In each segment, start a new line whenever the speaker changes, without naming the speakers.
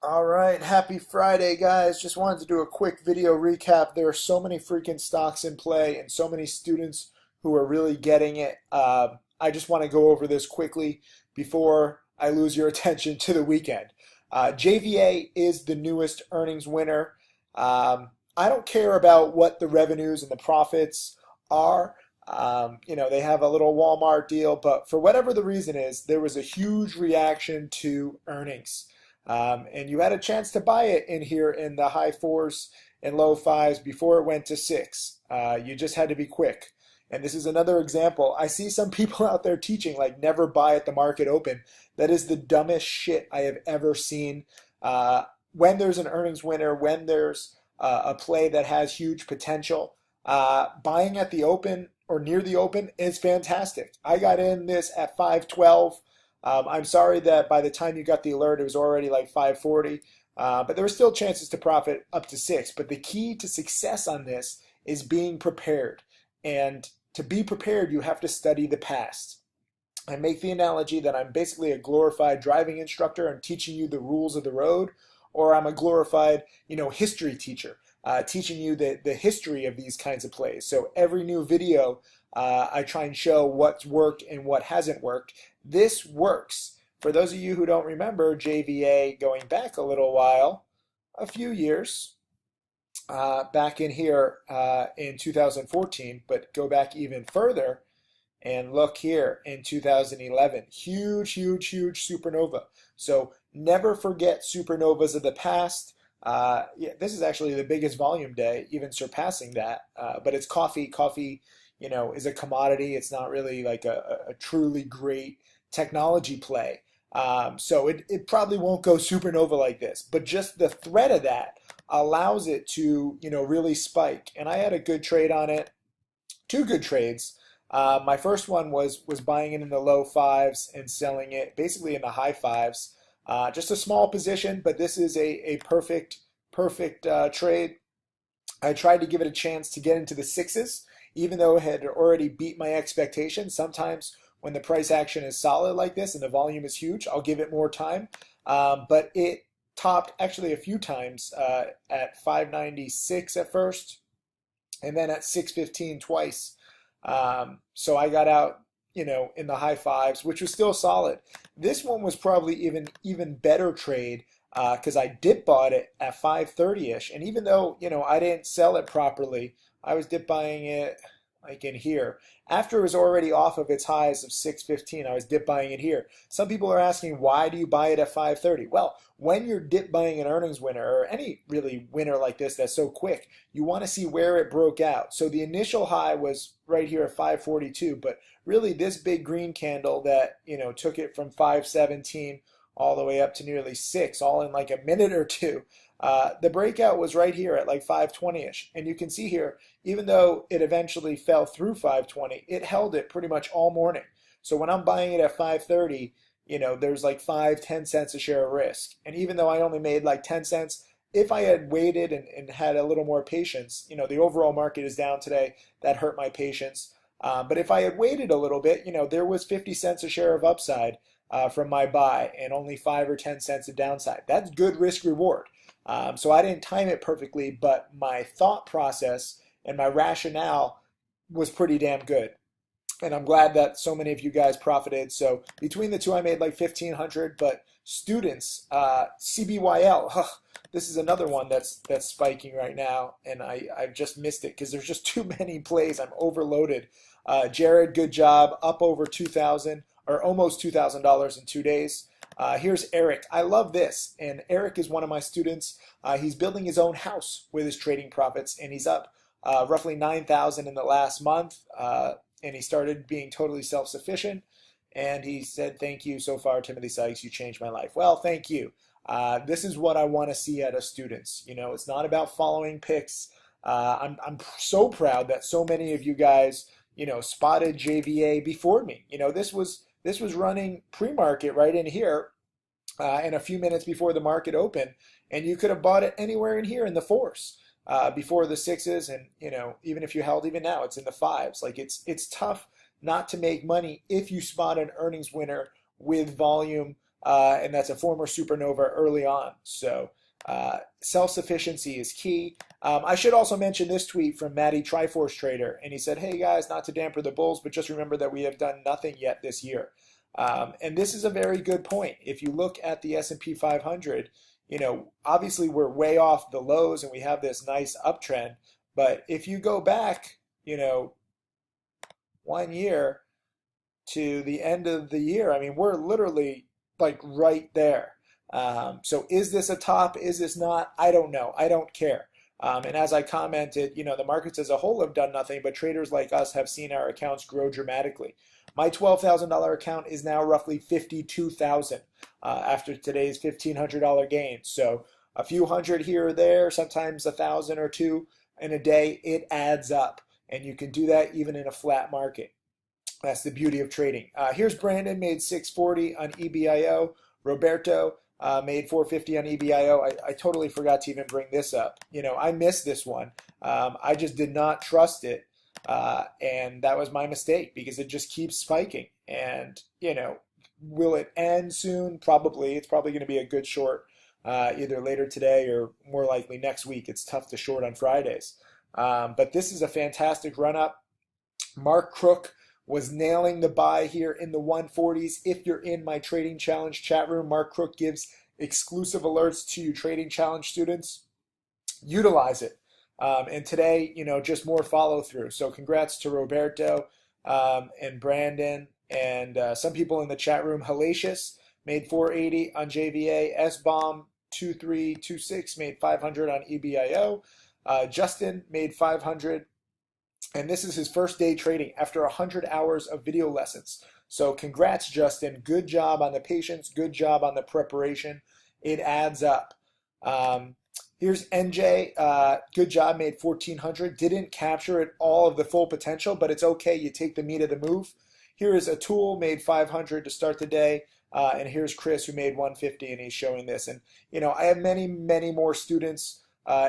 All right, happy Friday, guys. Just wanted to do a quick video recap. There are so many freaking stocks in play and so many students who are really getting it. I just want to go over this quickly before I lose your attention to the weekend. JVA is the newest earnings winner. I don't care about what the revenues and the profits are. They have a little Walmart deal, but for whatever the reason is, there was a huge reaction to earnings. And you had a chance to buy it in here in the high fours and low fives before it went to six. You just had to be quick. And this is another example. I see some people out there teaching like never buy at the market open. That is the dumbest shit I have ever seen. When there's an earnings winner, when there's a play that has huge potential, buying at the open or near the open is fantastic. I got in this at 512. I'm sorry that by the time you got the alert, it was already like 540, but there were still chances to profit up to six. But the key to success on this is being prepared. And to be prepared, you have to study the past. I make the analogy that I'm basically a glorified driving instructor. I'm teaching you the rules of the road, or I'm a glorified, history teacher, teaching you the history of these kinds of plays. So every new video, I try and show what's worked and what hasn't worked. This works. For those of you who don't remember, JVA going back a little while, a few years, back in here in 2014, but go back even further and look here in 2011. Huge, huge, huge supernova. So never forget supernovas of the past. This is actually the biggest volume day, even surpassing that. But it's coffee. Coffee, is a commodity. It's not really like a truly great technology play. So it probably won't go supernova like this. But just the threat of that allows it to, really spike. And I had a good trade on it. Two good trades. My first one was buying it in the low fives and selling it basically in the high fives. Just a small position, but this is a perfect trade. I tried to give it a chance to get into the sixes, even though it had already beat my expectations. Sometimes when the price action is solid like this and the volume is huge, I'll give it more time. But it topped actually a few times at 596 at first, and then at 615 twice. So I got out, in the high fives, which was still solid. This one was probably even better trade because I dip bought it at 530-ish, and even though I didn't sell it properly, I was dip buying it like in here. After it was already off of its highs of 615, I was dip buying it here. Some people are asking, why do you buy it at 530? Well, when you're dip buying an earnings winner, or any really winner like this that's so quick, you want to see where it broke out. So the initial high was right here at 542, but really this big green candle that, took it from 517 all the way up to nearly 6, all in like a minute or two. The breakout was right here at like 520-ish. And you can see here, even though it eventually fell through 520, it held it pretty much all morning. So when I'm buying it at 530, there's like 5-10 cents a share of risk. And even though I only made like 10 cents, if I had waited and had a little more patience, the overall market is down today. That hurt my patience. But if I had waited a little bit, there was 50 cents a share of upside from my buy and only 5 or 10 cents of downside. That's good risk reward. So I didn't time it perfectly, but my thought process and my rationale was pretty damn good. And I'm glad that so many of you guys profited. So between the two, I made like 1,500. But students, CBYL, this is another one that's spiking right now, and I've just missed it because there's just too many plays. I'm overloaded. Jared, good job, up over 2,000 or almost $2,000 in 2 days. Here's Eric. I love this. And Eric is one of my students. He's building his own house with his trading profits, and he's up roughly 9,000 in the last month. And he started being totally self-sufficient. And he said, thank you so far, Timothy Sykes. You changed my life. Well, thank you. This is what I want to see out of students. It's not about following picks. I'm so proud that so many of you guys, spotted JVA before me. This was running pre-market right in here and a few minutes before the market opened, and you could have bought it anywhere in here in the fours before the sixes, and even if you held even now, it's in the fives. Like it's tough not to make money if you spot an earnings winner with volume and that's a former supernova early on. So self-sufficiency is key. I should also mention this tweet from Matty Triforce Trader, and he said, "Hey guys, not to damper the bulls, but just remember that we have done nothing yet this year." And this is a very good point. If you look at the S&P 500, obviously we're way off the lows and we have this nice uptrend. But if you go back, 1 year to the end of the year, I mean, we're literally like right there. So is this a top? Is this not? I don't know. I don't care. And as I commented, the markets as a whole have done nothing, but traders like us have seen our accounts grow dramatically. My $12,000 account is now roughly $52,000 after today's $1,500 gain. So a few hundred here or there, sometimes 1,000 or two in a day, it adds up. And you can do that even in a flat market. That's the beauty of trading. Here's Brandon, made 640 on EBIO. Roberto made 450 on EBIO. I totally forgot to even bring this up. I missed this one. I just did not trust it. And that was my mistake because it just keeps spiking. And, will it end soon? Probably. It's probably going to be a good short either later today or more likely next week. It's tough to short on Fridays. But this is a fantastic run up. Mark Crook was nailing the buy here in the 140s. If you're in my Trading Challenge chat room, Mark Crook gives exclusive alerts to you Trading Challenge students. Utilize it. And today, just more follow through. So congrats to Roberto and Brandon and some people in the chat room. Hellacious made 480 on JVA. S-Bomb 2326 made 500 on EBIO. Justin made 500. And this is his first day trading after 100 hours of video lessons. So congrats, Justin. Good job on the patience. Good job on the preparation. It adds up. Here's NJ. Good job. Made 1,400. Didn't capture it all of the full potential, but it's okay. You take the meat of the move. Here is Atul. Made 500 to start the day. And here's Chris, who made 150, and he's showing this. And, I have many, many more students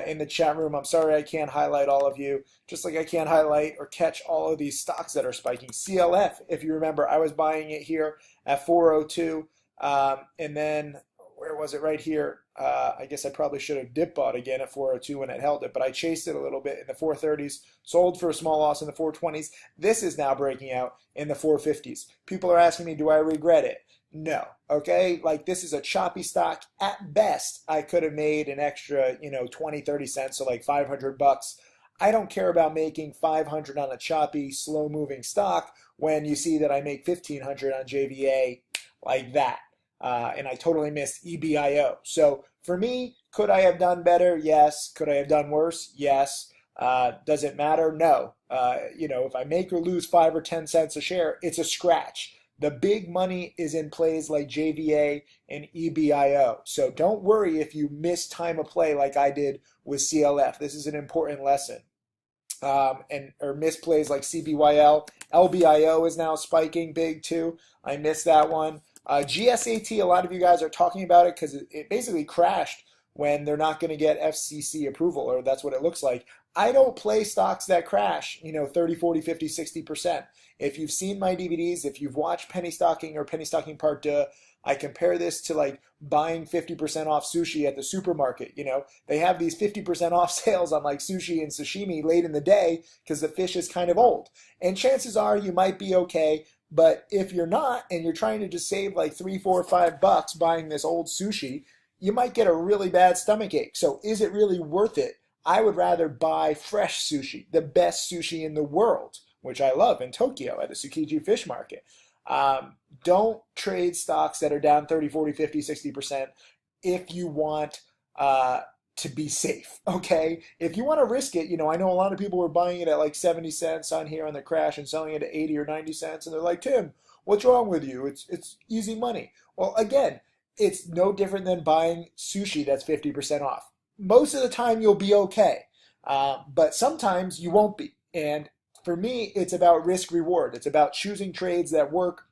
in the chat room. I'm sorry I can't highlight all of you, just like I can't highlight or catch all of these stocks that are spiking. CLF, if you remember, I was buying it here at 402, and then where was it? Right here. I guess I probably should have dip bought again at 402 when it held it, but I chased it a little bit in the 430s, sold for a small loss in the 420s. This is now breaking out in the 450s. People are asking me, do I regret it? No. Okay. Like, this is a choppy stock. At best, I could have made an extra, 20, 30 cents, so like $500. I don't care about making 500 on a choppy, slow moving stock when you see that I make 1,500 on JVA like that. And I totally missed EBIO. So for me, could I have done better? Yes. Could I have done worse? Yes. Does it matter? No. If I make or lose 5 or 10 cents a share, it's a scratch. The big money is in plays like JVA and EBIO. So don't worry if you miss time of play like I did with CLF. This is an important lesson. Or miss plays like CBYL. LBIO is now spiking big too. I missed that one. GSAT, a lot of you guys are talking about it because it basically crashed when they're not going to get FCC approval, or that's what it looks like. I don't play stocks that crash, 30, 40, 50, 60%. If you've seen my DVDs, if you've watched Penny Stocking or Penny Stocking Part 2, I compare this to like buying 50% off sushi at the supermarket. They have these 50% off sales on like sushi and sashimi late in the day because the fish is kind of old. And chances are you might be okay. But if you're not, and you're trying to just save like $3, $4, $5 buying this old sushi, you might get a really bad stomach ache. So is it really worth it? I would rather buy fresh sushi, the best sushi in the world, which I love in Tokyo at the Tsukiji Fish Market. Don't trade stocks that are down 30, 40, 50, 60% if you want to be safe, okay? If you want to risk it, I know a lot of people were buying it at like 70 cents on here on the crash and selling it at 80 or 90 cents, and they're like, Tim, what's wrong with you? It's easy money. Well, again, it's no different than buying sushi that's 50% off. Most of the time you'll be okay, but sometimes you won't be. And for me, it's about risk reward. It's about choosing trades that work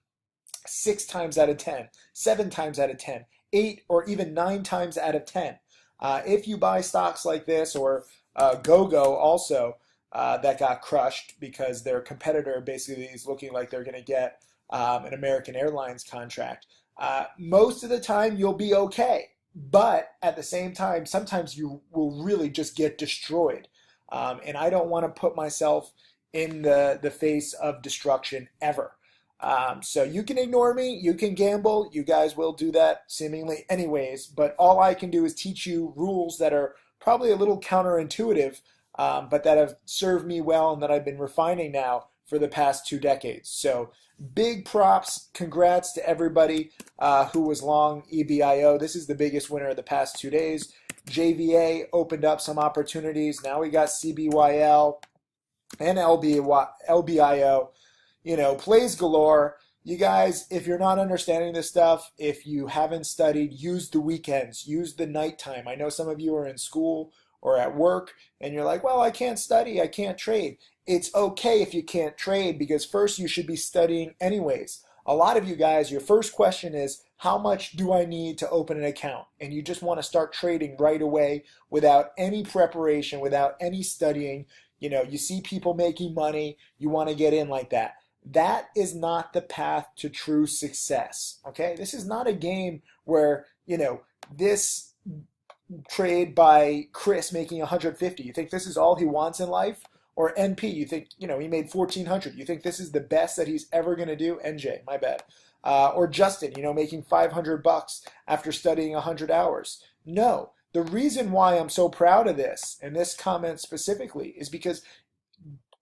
6 times out of 10, 7 times out of 10, 8 or even 9 times out of 10. If you buy stocks like this, or GoGo also, that got crushed because their competitor basically is looking like they're going to get an American Airlines contract. Most of the time, you'll be okay. But at the same time, sometimes you will really just get destroyed. And I don't want to put myself in the face of destruction ever. So you can ignore me, you can gamble, you guys will do that seemingly anyways, but all I can do is teach you rules that are probably a little counterintuitive, but that have served me well and that I've been refining now for the past 2 decades. So big props, congrats to everybody who was long EBIO. This is the biggest winner of the past 2 days. JVA opened up some opportunities. Now we got CBYL and LBIO. You know, plays galore. You guys, if you're not understanding this stuff, if you haven't studied, use the weekends, use the nighttime. I know some of you are in school or at work and you're like, well, I can't study, I can't trade. It's okay if you can't trade because first you should be studying anyways. A lot of you guys, your first question is, how much do I need to open an account? And you just want to start trading right away without any preparation, without any studying. You know, you see people making money, you want to get in like that. That is not the path to true success, okay? This is not a game where, you know, this trade by Chris making 150, you think this is all he wants in life? Or NP, you think, you know, he made 1,400. You think this is the best that he's ever going to do? NJ, my bad. Or Justin, you know, making 500 bucks after studying 100 hours. No, the reason why I'm so proud of this, and this comment specifically, is because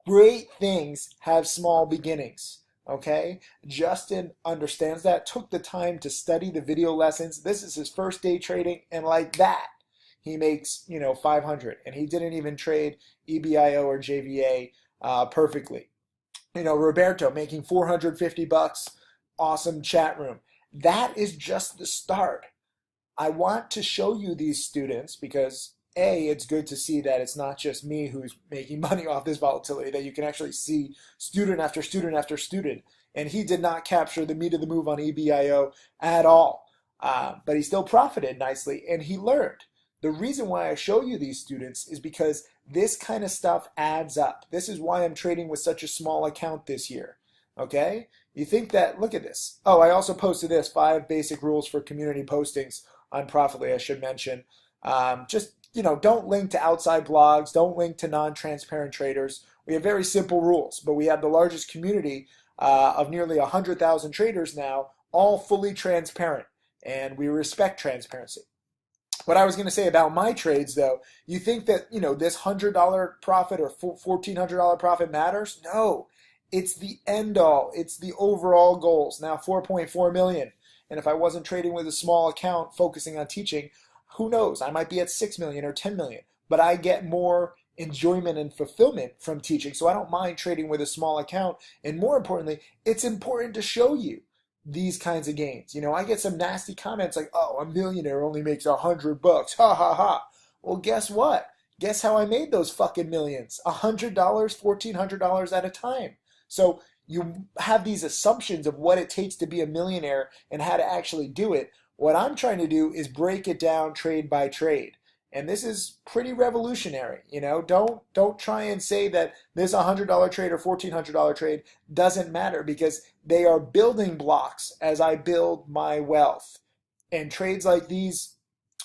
great things have small beginnings, okay? Justin understands that, took the time to study the video lessons. This is his first day trading, and like that, he makes, you know, 500, and he didn't even trade EBIO or JVA perfectly. You know, Roberto making 450 bucks, awesome chat room. That is just the start. I want to show you these students because A, it's good to see that it's not just me who's making money off this volatility, that you can actually see student after student after student. And he did not capture the meat of the move on EBIO at all. But he still profited nicely and he learned. The reason why I show you these students is because this kind of stuff adds up. This is why I'm trading with such a small account this year. Okay? You think that, look at this. Oh, I also posted this, 5 basic rules for community postings on Profitly, I should mention. Just, you know, don't link to outside blogs, don't link to non-transparent traders. We have very simple rules, but we have the largest community of nearly 100,000 traders now, all fully transparent, and we respect transparency. What I was going to say about my trades, though, you think that, you know, this $100 profit or $1,400 profit matters? No, it's the end all. It's the overall goals. Now, 4.4 million. And if I wasn't trading with a small account focusing on teaching, who knows? I might be at 6 million or 10 million. But I get more enjoyment and fulfillment from teaching. So I don't mind trading with a small account. And more importantly, it's important to show you these kinds of gains. You know, I get some nasty comments like, oh, a millionaire only makes 100 bucks. Ha ha ha. Well, guess what? Guess how I made those fucking millions? $100, $1,400 at a time. So you have these assumptions of what it takes to be a millionaire and how to actually do it. What I'm trying to do is break it down trade by trade. And this is pretty revolutionary. You know, don't try and say that this $100 trade or $1,400 trade doesn't matter, because they are building blocks as I build my wealth. And trades like these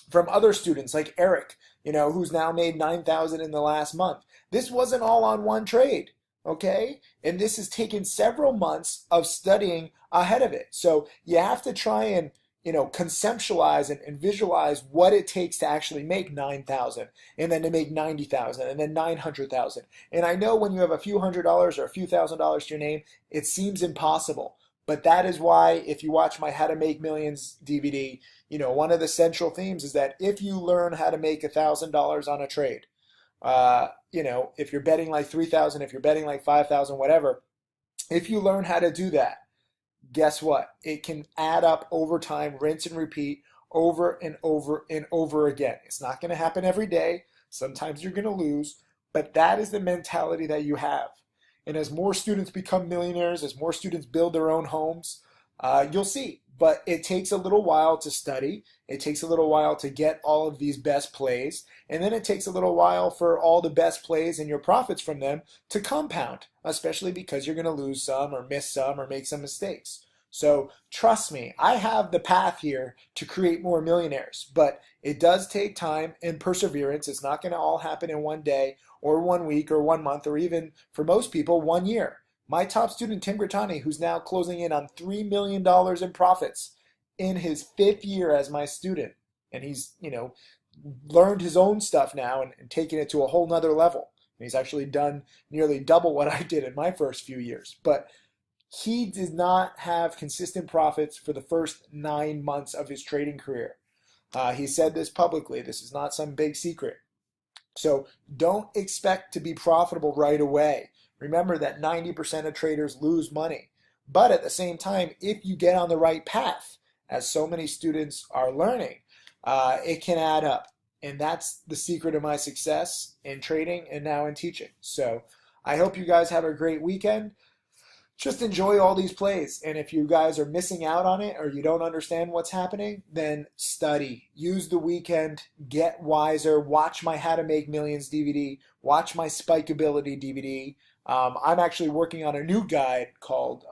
from other students like Eric, you know, who's now made 9,000 in the last month. This wasn't all on one trade, okay? And this has taken several months of studying ahead of it. So you have to try and, you know, conceptualize and visualize what it takes to actually make 9,000 and then to make 90,000 and then 900,000. And I know when you have a few $100s or a few $1,000s to your name, it seems impossible. But that is why, if you watch my How to Make Millions DVD, you know, one of the central themes is that if you learn how to make $1,000 on a trade, you know, if you're betting like 3,000, if you're betting like 5,000, whatever, if you learn how to do that, guess what? It can add up over time, rinse and repeat over and over and over again. It's not going to happen every day. Sometimes you're going to lose, but that is the mentality that you have. And as more students become millionaires, as more students build their own homes, you'll see. But it takes a little while to study. It takes a little while to get all of these best plays. And then it takes a little while for all the best plays and your profits from them to compound, especially because you're going to lose some or miss some or make some mistakes. So trust me, I have the path here to create more millionaires, but it does take time and perseverance. It's not going to all happen in one day or 1 week or 1 month or even for most people 1 year. My top student, Tim Grittani, who's now closing in on $3 million in profits in his 5th year as my student. And he's, learned his own stuff now and taken it to a whole nother level. And he's actually done nearly double what I did in my first few years. But he did not have consistent profits for the first 9 months of his trading career. He said this publicly. This is not some big secret. So don't expect to be profitable right away. Remember that 90% of traders lose money. But at the same time, if you get on the right path, as so many students are learning, it can add up. And that's the secret of my success in trading and now in teaching. So I hope you guys have a great weekend. Just enjoy all these plays. And if you guys are missing out on it or you don't understand what's happening, then study. Use the weekend. Get wiser. Watch my How to Make Millions DVD. Watch my Spikeability DVD. I'm actually working on a new guide called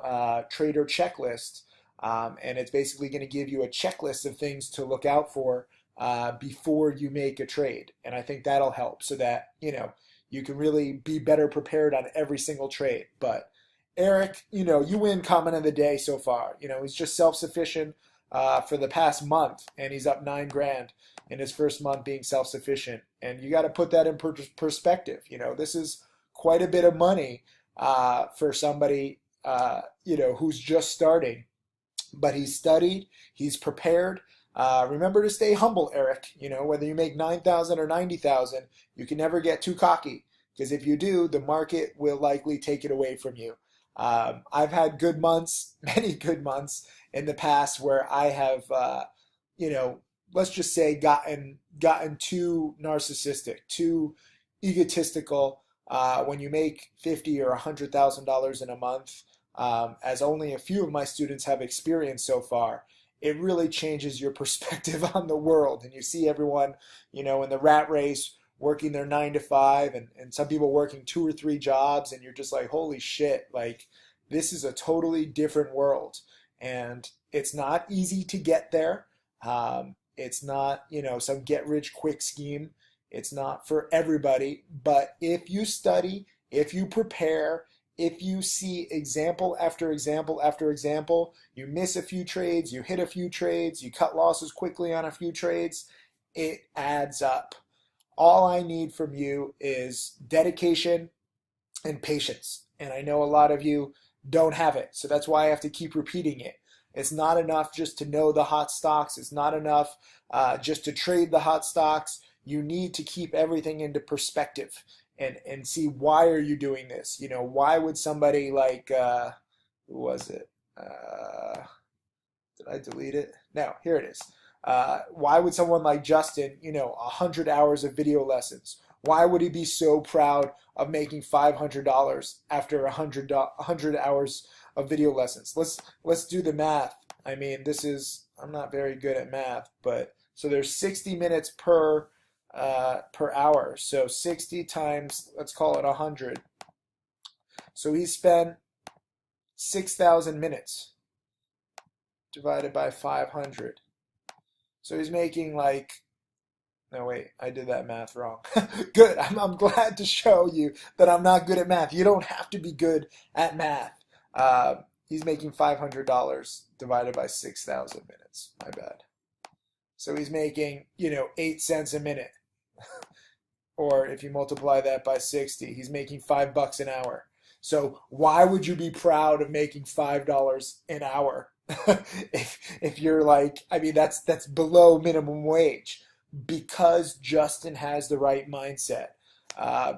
Trader Checklist. And it's basically going to give you a checklist of things to look out for before you make a trade. And I think that'll help so that, you can really be better prepared on every single trade. But Eric, you win comment of the day so far. He's just self-sufficient for the past month, and he's up 9 grand in his first month being self-sufficient. And you got to put that in perspective. This is quite a bit of money for somebody, who's just starting. But he's studied, he's prepared. Remember to stay humble, Eric. Whether you make 9,000 or 90,000, you can never get too cocky, because if you do, the market will likely take it away from you. I've had good months, many good months in the past where I have, let's just say gotten too narcissistic, too egotistical. When you make $50,000 or $100,000 in a month, as only a few of my students have experienced so far, it really changes your perspective on the world. And you see everyone, in the rat race working their 9 to 5 and some people working 2 or 3 jobs, and you're just like, holy shit, like this is a totally different world. And it's not easy to get there. It's not, some get rich quick scheme. It's not for everybody. But if you study, if you prepare, if you see example after example after example, you miss a few trades, you hit a few trades, you cut losses quickly on a few trades, it adds up. All I need from you is dedication and patience. And I know a lot of you don't have it. So that's why I have to keep repeating it. It's not enough just to know the hot stocks. It's not enough just to trade the hot stocks. You need to keep everything into perspective and see, why are you doing this? Why would somebody like, who was it? Did I delete it? No, here it is. Why would someone like Justin, 100 hours of video lessons? Why would he be so proud of making $500 after 100 hours of video lessons? Let's do the math. I mean, I'm not very good at math, but so there's 60 minutes per hour. So 60 times, let's call it 100. So he spent 6,000 minutes divided by 500. So he's making no wait, I did that math wrong. Good, I'm glad to show you that I'm not good at math. You don't have to be good at math. He's making $500 divided by 6,000 minutes, my bad. So he's making, 8 cents a minute. Or if you multiply that by 60, he's making $5 an hour. So why would you be proud of making $5 an hour? if you're that's below minimum wage, because Justin has the right mindset,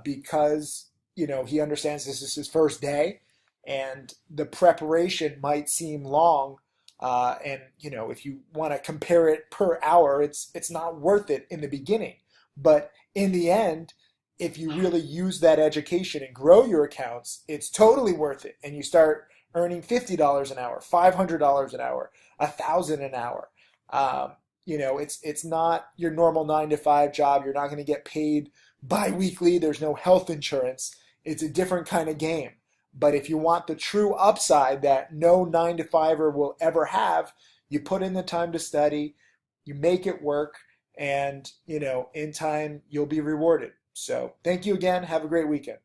because he understands this is his first day and the preparation might seem long, and if you want to compare it per hour, it's not worth it in the beginning, but in the end, if you really use that education and grow your accounts, it's totally worth it, and you start earning $50 an hour, $500 an hour, $1,000 an hour. It's not your normal 9 to 5 job. You're not going to get paid bi-weekly. There's no health insurance. It's a different kind of game. But if you want the true upside that no 9 to 5er will ever have, you put in the time to study, you make it work, and in time you'll be rewarded. So thank you again. Have a great weekend.